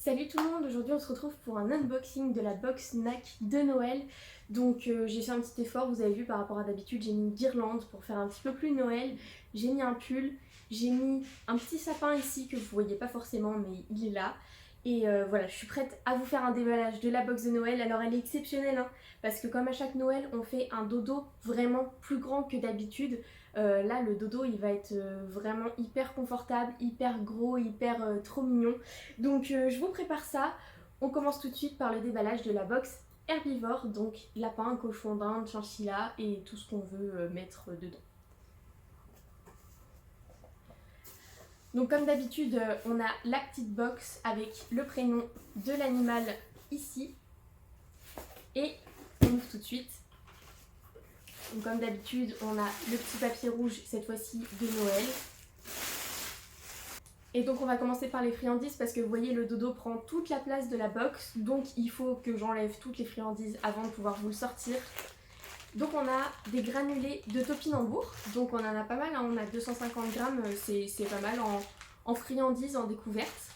Salut tout le monde, aujourd'hui on se retrouve pour un unboxing de la box NAC de Noël. Donc j'ai fait un petit effort, vous avez vu par rapport à d'habitude, j'ai mis une guirlande pour faire un petit peu plus Noël. J'ai mis un pull, j'ai mis un petit sapin ici que vous voyez pas forcément mais il est là. Et voilà, je suis prête à vous faire un déballage de la box de Noël. Alors elle est exceptionnelle hein, parce que comme à chaque Noël on fait un dodo vraiment plus grand que d'habitude. Là le dodo il va être vraiment hyper confortable, hyper gros, hyper trop mignon. Donc je vous prépare ça. On commence tout de suite par le déballage de la box herbivore, donc lapin, cochon d'Inde, chinchilla et tout ce qu'on veut mettre dedans. Donc comme d'habitude, on a la petite box avec le prénom de l'animal ici. Et on ouvre tout de suite. Donc comme d'habitude, on a le petit papier rouge, cette fois-ci de Noël. Et donc on va commencer par les friandises parce que vous voyez le dodo prend toute la place de la box. Donc il faut que j'enlève toutes les friandises avant de pouvoir vous le sortir. Donc on a des granulés de topinambour. Donc on en a pas mal, hein. On a 250 grammes, c'est pas mal en friandises, en découverte.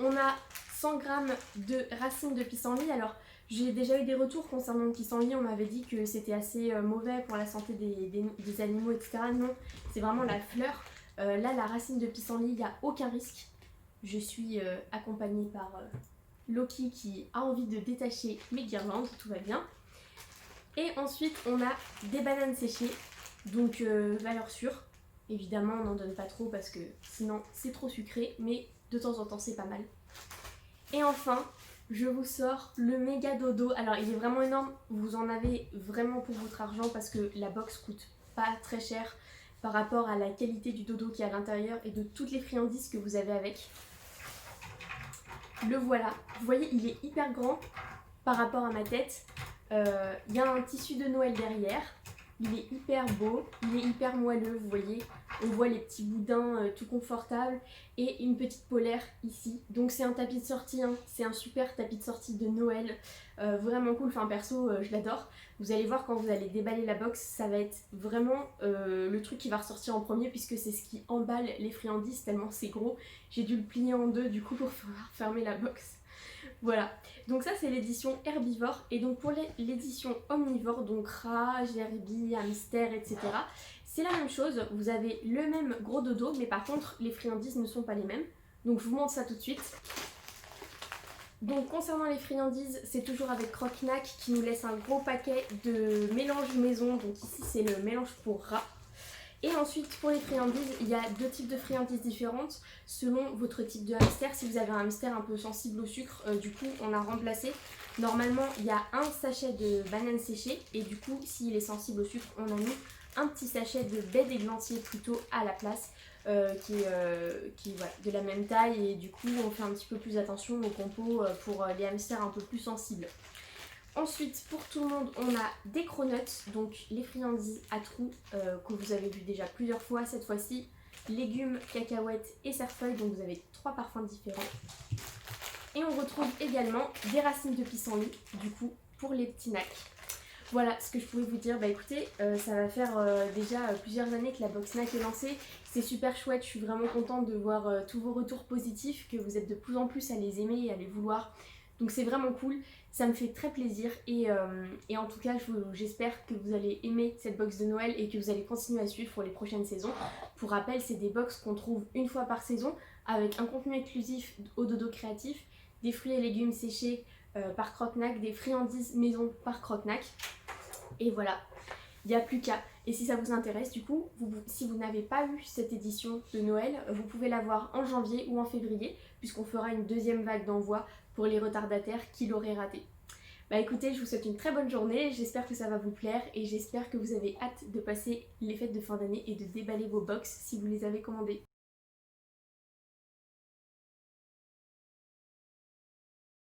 On a 100 grammes de racines de pissenlit. Alors j'ai déjà eu des retours concernant le pissenlit, on m'avait dit que c'était assez mauvais pour la santé des animaux, etc. Non, c'est vraiment la fleur. Là, la racine de pissenlit, il n'y a aucun risque. Je suis accompagnée par Loki qui a envie de détacher mes guirlandes, tout va bien. Et ensuite, on a des bananes séchées, donc valeur sûre. Évidemment, on n'en donne pas trop parce que sinon c'est trop sucré, mais de temps en temps c'est pas mal. Et enfin, je vous sors le méga dodo. Alors il est vraiment énorme, vous en avez vraiment pour votre argent parce que la box coûte pas très cher par rapport à la qualité du dodo qui est à l'intérieur et de toutes les friandises que vous avez avec. Le voilà, vous voyez il est hyper grand par rapport à ma tête. Il y a un tissu de Noël derrière, il est hyper beau, il est hyper moelleux, vous voyez, on voit les petits boudins tout confortables et une petite polaire ici. Donc c'est un tapis de sortie, hein. C'est un super tapis de sortie de Noël, vraiment cool, enfin perso je l'adore. Vous allez voir quand vous allez déballer la box, ça va être vraiment le truc qui va ressortir en premier puisque c'est ce qui emballe les friandises tellement c'est gros. J'ai dû le plier en deux du coup pour pouvoir fermer la box. Voilà, donc ça c'est l'édition herbivore et donc pour l'édition omnivore, donc rat, gerbille, hamster, etc. C'est la même chose, vous avez le même gros dodo mais par contre les friandises ne sont pas les mêmes. Donc je vous montre ça tout de suite. Donc concernant les friandises, c'est toujours avec Croque-Nac qui nous laisse un gros paquet de mélange maison. Donc ici c'est le mélange pour rat. Et ensuite pour les friandises, il y a deux types de friandises différentes selon votre type de hamster. Si vous avez un hamster un peu sensible au sucre, du coup on a remplacé. Normalement il y a un sachet de bananes séchées et du coup s'il est sensible au sucre, on a mis un petit sachet de baies d'églantier plutôt à la place. Qui est voilà, de la même taille et du coup on fait un petit peu plus attention au compo pour les hamsters un peu plus sensibles. Ensuite pour tout le monde on a des cronuts, donc les friandises à trous que vous avez vu déjà plusieurs fois, cette fois-ci légumes, cacahuètes et cerfeuilles, donc vous avez 3 parfums différents. Et on retrouve également des racines de pissenlit du coup pour les petits nacs. Voilà ce que je pouvais vous dire. Bah écoutez, ça va faire déjà plusieurs années que la box NAC est lancée. C'est super chouette, je suis vraiment contente de voir tous vos retours positifs, que vous êtes de plus en plus à les aimer et à les vouloir. Donc c'est vraiment cool, ça me fait très plaisir et en tout cas j'espère que vous allez aimer cette box de Noël et que vous allez continuer à suivre pour les prochaines saisons. Pour rappel, c'est des box qu'on trouve une fois par saison avec un contenu exclusif au dodo créatif, des fruits et légumes séchés par Croque-Nac, des friandises maison par Croque-Nac. Et voilà, il n'y a plus qu'à. Et si ça vous intéresse, du coup, si vous n'avez pas eu cette édition de Noël, vous pouvez la voir en janvier ou en février, puisqu'on fera une deuxième vague d'envoi pour les retardataires qui l'auraient raté. Bah écoutez, je vous souhaite une très bonne journée, j'espère que ça va vous plaire et j'espère que vous avez hâte de passer les fêtes de fin d'année et de déballer vos box si vous les avez commandées.